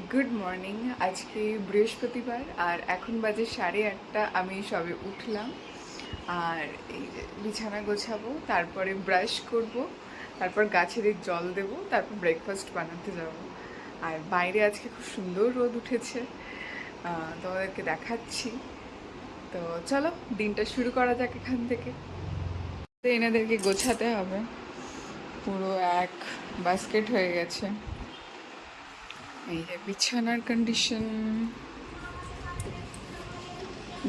Good morning. আজকে বৃহস্পতিবার আর এখন বাজে 8:30। আমি সবে উঠলাম আর এই যে বিছানা গোছাবো, তারপরে ব্রাশ করব, তারপর গাছের জল দেব, তারপর ব্রেকফাস্ট বানাতে যাব। আর বাইরে আজকে খুব সুন্দর রোদ উঠেছে, তোমাদেরকে দেখাচ্ছি। তো চলো দিনটা শুরু করা যাক এখান থেকে। তো এনাদেরকে গোছাতে হবে, পুরো এক বাস্কেট হয়ে গেছে। এই যে বিছানার কন্ডিশন,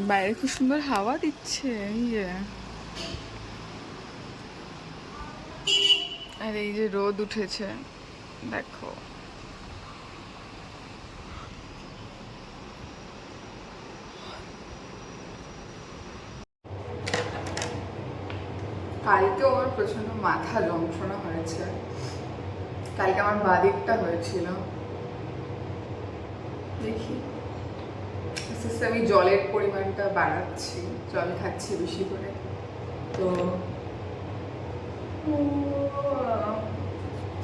বাইরে খুব সুন্দর হাওয়া দিচ্ছে। এই যে আর এই যে রোদ উঠেছে, দেখো। কালকেও আমার প্রচন্ড মাথা যন্ত্রণা হয়েছে। কালকে আমার বাদিকটা হয়েছিল। দেখি আস্তে আস্তে আমি জলের পরিমাণটা বাড়াচ্ছি, জল খাচ্ছি বেশি করে। তো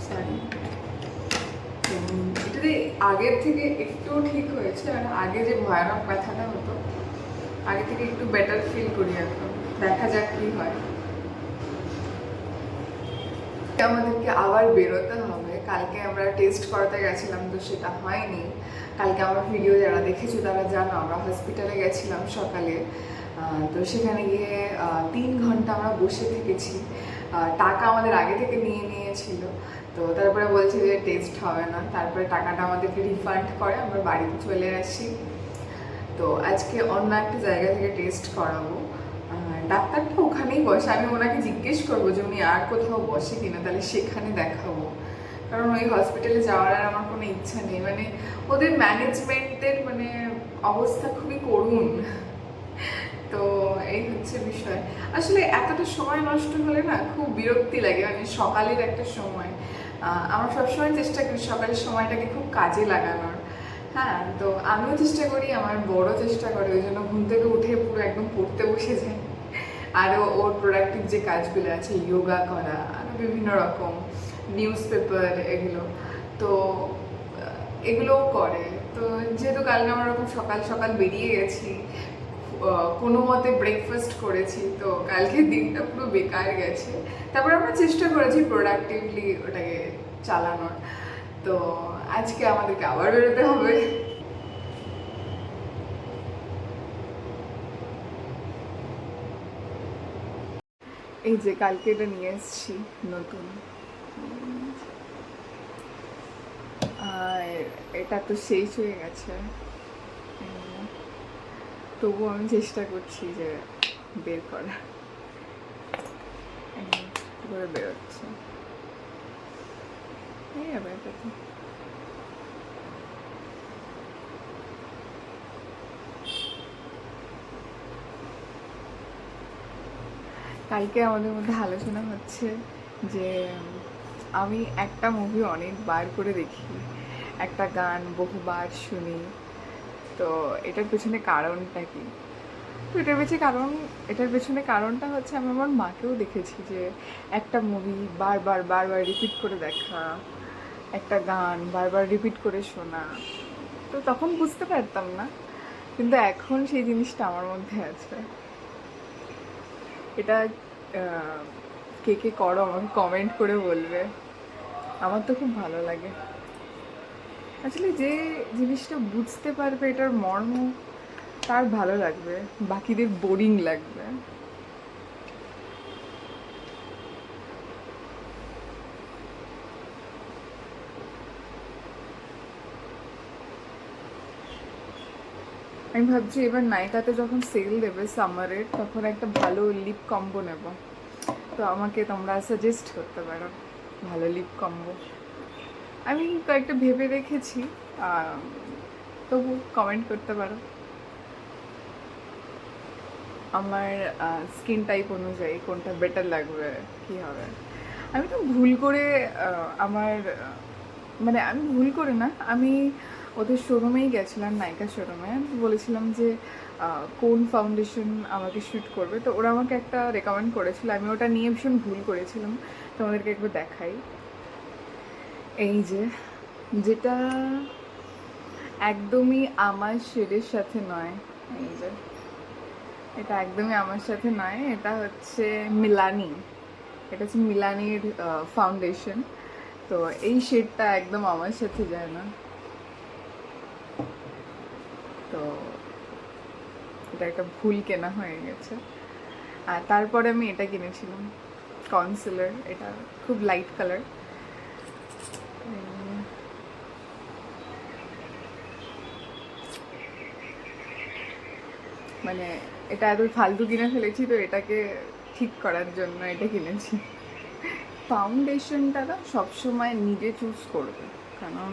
সরি, এটাতে আগের থেকে একটু ঠিক হয়েছে। আর আগে যে ভয়ানক ব্যথাটা হতো, আগে থেকে একটু বেটার ফিল করি এখন। দেখা যাক কি হয়। আমাদেরকে আবার বেরোতে হবে। কালকে আমরা টেস্ট করাতে গেছিলাম, তো সেটা হয়নি। কালকে আমার ভিডিও যারা দেখেছো তারা জানো, আমরা হসপিটালে গেছিলাম সকালে। তো সেখানে গিয়ে 3 ঘন্টা আমরা বসে থেকেছি। টাকা আমাদের আগে থেকে নিয়ে নিয়েছিল। তো তারপরে বলছে যে টেস্ট হবে না, তারপরে টাকাটা আমাদেরকে রিফান্ড করে, আমরা বাড়িতে চলে আসি। তো আজকে অন্য একটা জায়গা থেকে টেস্ট করাবো। ডাক্তারটা ওখানেই বসে, আমি ওনাকে জিজ্ঞেস করবো যে উনি আর কোথাও বসে কিনা, তাহলে সেখানে দেখাবো। কারণ ওই হসপিটালে যাওয়ার আর আমার কোনো ইচ্ছা নেই। মানে ওদের ম্যানেজমেন্টের মানে অবস্থা খুবই করুণ। তো এই হচ্ছে বিষয়। আসলে এতটা সময় নষ্ট হলে না খুব বিরক্তি লাগে। মানে সকালের একটা সময়, আমরা সবসময় চেষ্টা করি সকালের সময়টাকে খুব কাজে লাগানোর। হ্যাঁ, তো আমিও চেষ্টা করি, আমার বড় চেষ্টা করে, ওই জন্য ঘুম থেকে উঠে পুরো একদম পড়তে বসে যায়। আরও ওর প্রোডাক্টিভ যে কাজগুলো আছে, যোগা করা, আরও বিভিন্ন রকম নিউজ পেপার, এগুলো তো এগুলোও করে। তো যেহেতু কালকে আমরা ওরকম সকাল সকাল বেরিয়ে গেছি, কোনো মতে ব্রেকফাস্ট করেছি, তো কালকে দিনটা পুরো বেকার গেছে। তারপর আমরা চেষ্টা করেছি প্রোডাক্টিভলি ওটাকে চালানোর। তো আজকে আমাদেরকে আবার বেরোতে হবে। এই যে কালকে এটা নিয়ে এসেছি নতুন, আর এটা তো শেষ হয়ে গেছে। তবুও আমি চেষ্টা করছি যে বের করা। করে বেরোচ্ছে এই আবার কথা। কালকে আমাদের মধ্যে আলোচনা হচ্ছে যে আমি একটা মুভি অনেকবার করে দেখি, একটা গান বহুবার শুনি। তো এটার পেছনে কারণটা কি? তো এটার পেছনে কারণটা হচ্ছে, আমি আমার মাকেও দেখেছি যে একটা মুভি বারবার বারবার রিপিট করে দেখা, একটা গান বারবার রিপিট করে শোনা। তো তখন বুঝতে পারতাম না, কিন্তু এখন সেই জিনিসটা আমার মধ্যে আছে। এটা কে কে করো আমাকে কমেন্ট করে বলবে। আমার তো খুব ভালো লাগে। আসলে যে জিনিসটা বুঝতে পারবে এটার মর্ম, তার ভালো লাগবে, বাকিদের বোরিং লাগবে। আমি ভাবছি এবার নায়িকাতে যখন সেল দেবে সামারের, তখন একটা ভালো লিপ কম্বো নেব। তো আমাকে তোমরা সাজেস্ট করতে পারো ভালো লিপ কম্বো। আমি কয়েকটা ভেবে রেখেছি, তবু কমেন্ট করতে পারো আমার স্কিন টাইপ অনুযায়ী কোনটা বেটার লাগবে, কি হবে। আমি তো ভুল করে আমার মানে আমি ভুল করে না, আমি ওদের শোরুমেই গেছিলাম, নায়িকা শোরুমে। বলেছিলাম যে কোন ফাউন্ডেশন আমাকে শ্যুট করবে, তো ওরা আমাকে একটা রেকমেন্ড করেছিল, আমি ওটা নিয়ে ভীষণ ভুল করেছিলাম। তোমাদেরকে একবার দেখাই। এই যে যেটা একদমই আমার শেডের সাথে নয়। এই যে এটা একদমই আমার সাথে নয়, এটা হচ্ছে মিলানি। এটা হচ্ছে মিলানির ফাউন্ডেশন। তো এই শেডটা একদম আমার সাথে যায় না, তো এটা একটা ভুল কেনা হয়ে গেছে। আর তারপরে আমি এটা কিনেছিলাম, কনসিলার। এটা খুব লাইট কালার। মানে এটা এত ফালতু কিনে ফেলেছি, তো এটাকে ঠিক করার জন্য এটা কিনেছি। ফাউন্ডেশনটা না সবসময় নিজে চুজ করবে, কারণ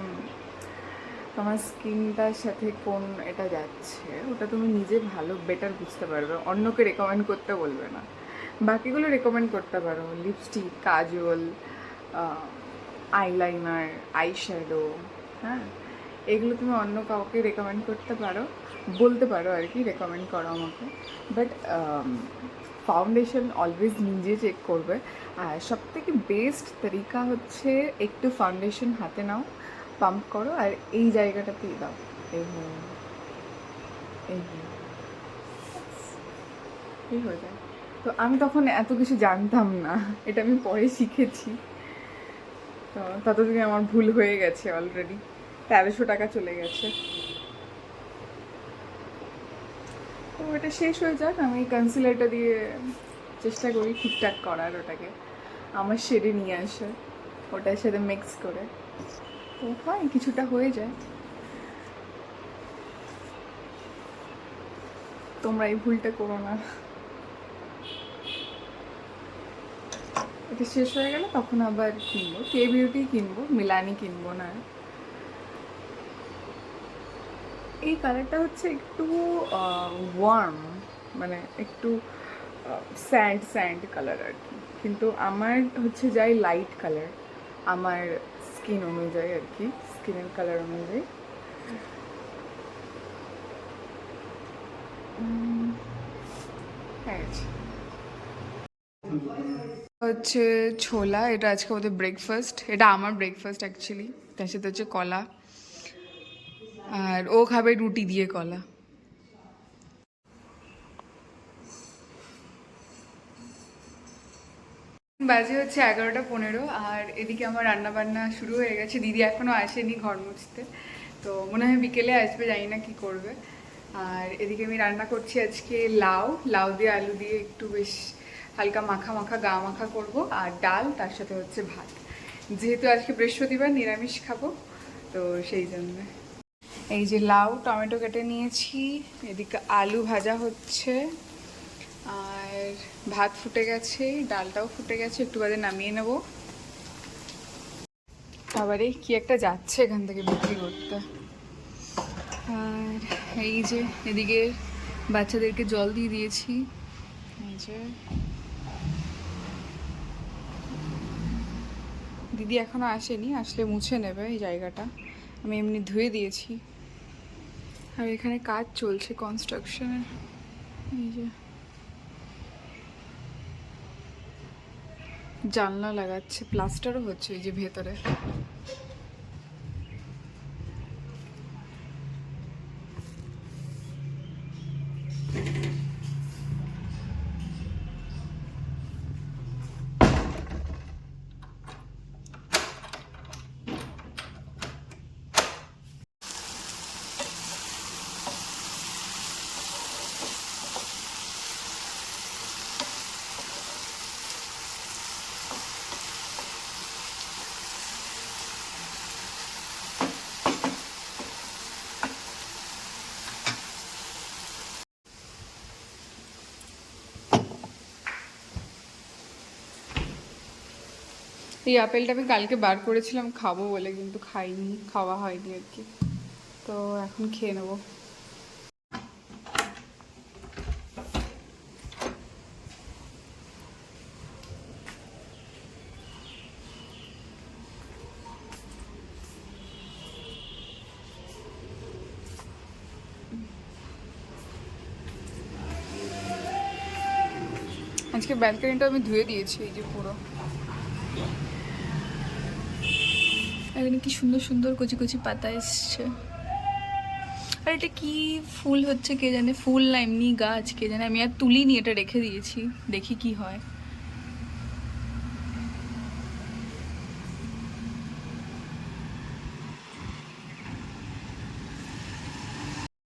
তোমার স্কিনটার সাথে কোন এটা যাচ্ছে ওটা তুমি নিজে ভালো বেটার বুঝতে পারবে, অন্যকে রেকমেন্ড করতে বলবে না। বাকিগুলো রেকমেন্ড করতে পারো, লিপস্টিক, কাজল, আইলাইনার, আইশ্যাডো, হ্যাঁ, এগুলো তুমি অন্য কাউকে রেকমেন্ড করতে পারো, বলতে পারো আর কি রেকমেন্ড করো আমাকে। বাট ফাউন্ডেশন অলওয়েজ নিজে চেক করবে। আর সবথেকে বেস্ট তরিকা হচ্ছে একটু ফাউন্ডেশন হাতে নাও, পাম্প করো আর এই জায়গাটাতেই দাও, এই এই এই হয়ে যায়। তো আমি তখন এত কিছু জানতাম না, এটা আমি পরে শিখেছি। তো ততদিনে আমার ভুল হয়ে গেছে, অলরেডি 1300 টাকা চলে গেছে। তো এটা শেষ হয়ে যাক, আমি কনসিলারটা দিয়ে চেষ্টা করি ঠিকঠাক করার, ওটাকে আমার শেডে নিয়ে আসে, ওটার সাথে মিক্স করে। তো হয়, কিছুটা হয়ে যায়। তোমরা এই ভুলটা করো না। এটা শেষ হয়ে গেলে তখন আবার কিনবো, কে বিউটি কিনবো, মিলানি কিনবো না। এই কালারটা হচ্ছে একটু ওয়ার্ম, মানে একটু স্যান্ড স্যান্ড কালার আর কি, কিন্তু আমার হচ্ছে যাই লাইট কালার, আমার স্কিন অনুযায়ী আর কি, স্কিনের কালার অনুযায়ী। হচ্ছে ছোলা, এটা আজকে ওদের ব্রেকফাস্ট, এটা আমার ব্রেকফাস্ট অ্যাকচুয়ালি। তার সাথে হচ্ছে কলা, আর ও খাবে রুটি দিয়ে কলা। বাজে হচ্ছে 11:15, আর এদিকে আমার রান্না বান্না শুরু হয়ে গেছে। দিদি এখনো আসেনি ঘর মুছতে, তো মনে হয় বিকেলে আসবে, জানি না কি করবে। আর এদিকে আমি রান্না করছি আজকে লাউ, লাউ দিয়ে আলু দিয়ে একটু বেশ হালকা মাখা মাখা গা মাখা করব, আর ডাল, তার সাথে হচ্ছে ভাত। যেহেতু আজকে বৃহস্পতিবার নিরামিষ খাবো, তো সেই জন্য। এই যে লাউ টমেটো কেটে নিয়েছি, এদিকে আলু ভাজা হচ্ছে, আর ভাত ফুটে গেছে, ডালটাও ফুটে গেছে, একটু বাদে নামিয়ে নেব। আবারে কি একটা যাচ্ছে এখান থেকে বিক্রি করতে। আর এই যে এদিকে বাচ্চাদেরকে জল দিয়ে দিয়েছি, এই যে দিদি এখনো আসেনি, আসলে মুছে নেবে এই জায়গাটা, আমি এমনি ধুয়ে দিয়েছি। আর এখানে কাজ চলছে কনস্ট্রাকশনের, এই যে জানলা লাগাচ্ছে, প্লাস্টারও হচ্ছে এই যে ভেতরে। এই আপেলটা আমি কালকে বার করেছিলাম খাবো বলে, কিন্তু খাইনি, খাওয়া হয়নি আর কি, তো এখন খেয়ে নেবো। আজকে ব্যালকনিটা আমি ধুয়ে দিয়েছি, এই যে পুরো, এখানে কি সুন্দর সুন্দর কচি কচি পাতা এসছে। আর এটা কি ফুল হচ্ছে কে জানে, ফুল না এমনি গাছ কে জানে, আমি আর তুলিনি, এটা রেখে দিয়েছি, দেখি কি হয়।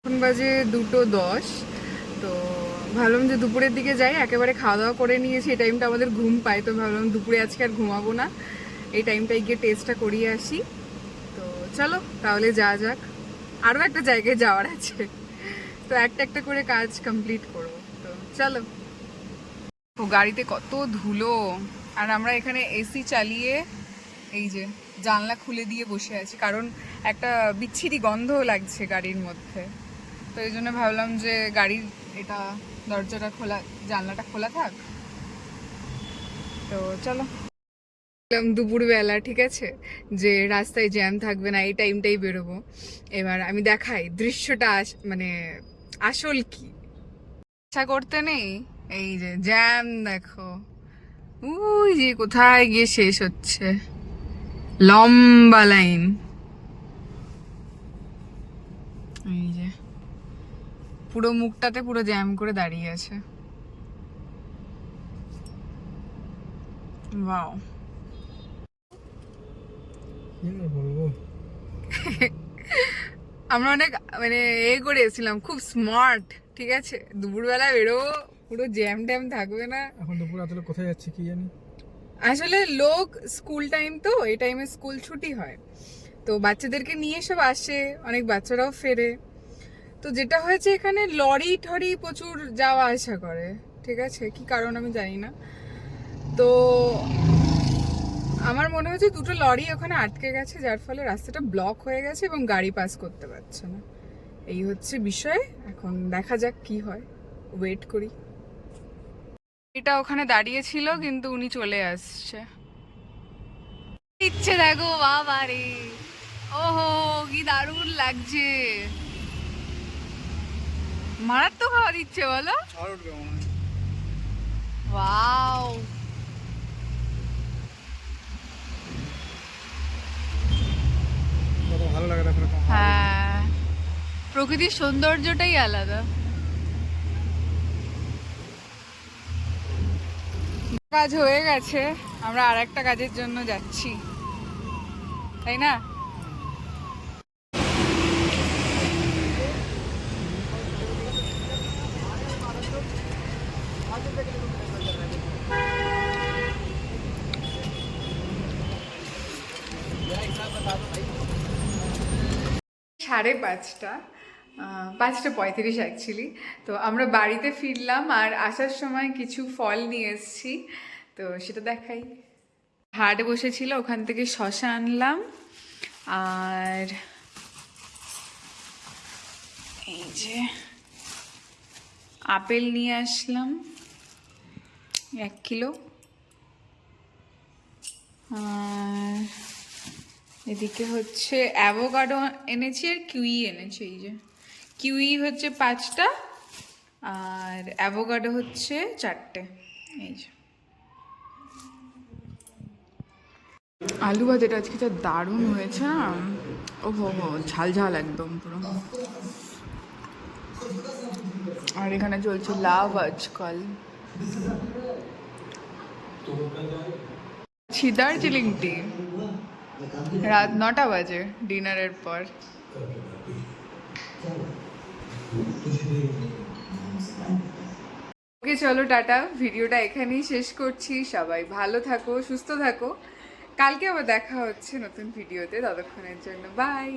এখন বাজে 2:10। তো ভাবলাম যে দুপুরের দিকে যাই, একেবারে খাওয়া দাওয়া করে নিয়েছি, এই টাইমটা আমাদের ঘুম পায়, তো ভাবলাম দুপুরে আজকে আর ঘুমাবো না, এই টাইমটায় গিয়ে টেস্টটা করিয়ে আসি। তো চলো তাহলে যাওয়া যাক, আরও একটা জায়গায় যাওয়ার আছে, তো একটা একটা করে কাজ কমপ্লিট করবো। তো চলো। ও গাড়িতে কত ধুলো, আর আমরা এখানে এসি চালিয়ে এই যে জানলা খুলে দিয়ে বসে আছি, কারণ একটা বিচ্ছিরি গন্ধ লাগছে গাড়ির মধ্যে। তো এই জন্য ভাবলাম যে গাড়ির এটা দরজাটা খোলা, জানলাটা খোলা থাক। তো চলো। দুপুরবেলা, ঠিক আছে, যে রাস্তায় জ্যাম থাকবে না, এই টাইমটাই বেরোবো। এবার আমি দেখাই দৃশ্যটা, মানে আসল কি। ইচ্ছা করতে নেই, এই যে জ্যাম দেখো, ওই যে কোথায় গিয়ে শেষ হচ্ছে, লম্বা লাইন। এই যে পুরো মুখটাতে পুরো জ্যাম করে দাঁড়িয়ে আছে। ওয়াও। আমরা অনেক মানে করে এসেছিলাম, খুব স্মার্ট, ঠিক আছে, দুপুরবেলা বেরোবো, পুরো জ্যাম ট্যাম থাকবে না। এখন দুপুর রাতে কোথায় যাচ্ছে কি জানি। আসলে লোক স্কুল টাইম, তো এই টাইমে স্কুল ছুটি হয়, তো বাচ্চাদেরকে নিয়ে সব আসে, অনেক বাচ্চারাও ফেরে। তো যেটা হয়েছে এখানে লরি ঠরি প্রচুর যাওয়া আসা করে, ঠিক আছে, কি কারণ আমি জানি না। তো আমার মনে হচ্ছে দুটো লরি ওখানে আটকে গেছে, যার ফলে রাস্তাটা ব্লক হয়ে গেছে এবং গাড়ি পাস করতে পারছে না, এই হচ্ছে বিষয়। এখন দেখা যাক কি হয়, ওয়েট করি। এটা ওখানে দাঁড়িয়ে ছিল কিন্তু উনি চলে আসছে, ইচ্ছে দেখো বাবা রে, ওহো কি দারুণ লাগছে, মারাত্মক খাওয়া দিচ্ছে বলো, ওয়াও। ভালো লাগে দেখো। হ্যাঁ, প্রকৃতির সৌন্দর্যটাই আলাদা। কাজ হয়ে গেছে, আমরা আর একটা কাজের জন্য যাচ্ছি, তাই না? সাড়ে পাঁচটা, 5:35 অ্যাকচুয়ালি। তো আমরা বাড়িতে ফিরলাম, আর আসার সময় কিছু ফল নিয়ে এসেছি, তো সেটা দেখাই। হাট বসেছিল, ওখান থেকে শশা আনলাম, আর এই যে আপেল নিয়ে আসলাম 1 কিলো, আর এদিকে হচ্ছে অ্যাভোকাডো এনেছি আর কিউই এনেছি, এই যে কিউই হচ্ছে 5টা আর অ্যাভোকাডো হচ্ছে 4টে। এই যে আলু ভাজাটা আজকে যা দারুণ হয়েছে না, ও হো হো, ঝাল ঝাল একদম পুরো। আর এখানে চলছে লাভ আজকাল, দার্জিলিং টি, রাত 9টা বাজে ডিনারের পর। ওকে চলো টাটা, ভিডিওটা এখানেই শেষ করছি, সবাই ভালো থাকো, সুস্থ থাকো, কালকে আবার দেখা হচ্ছে নতুন ভিডিওতে, ততক্ষণের জন্য বাই।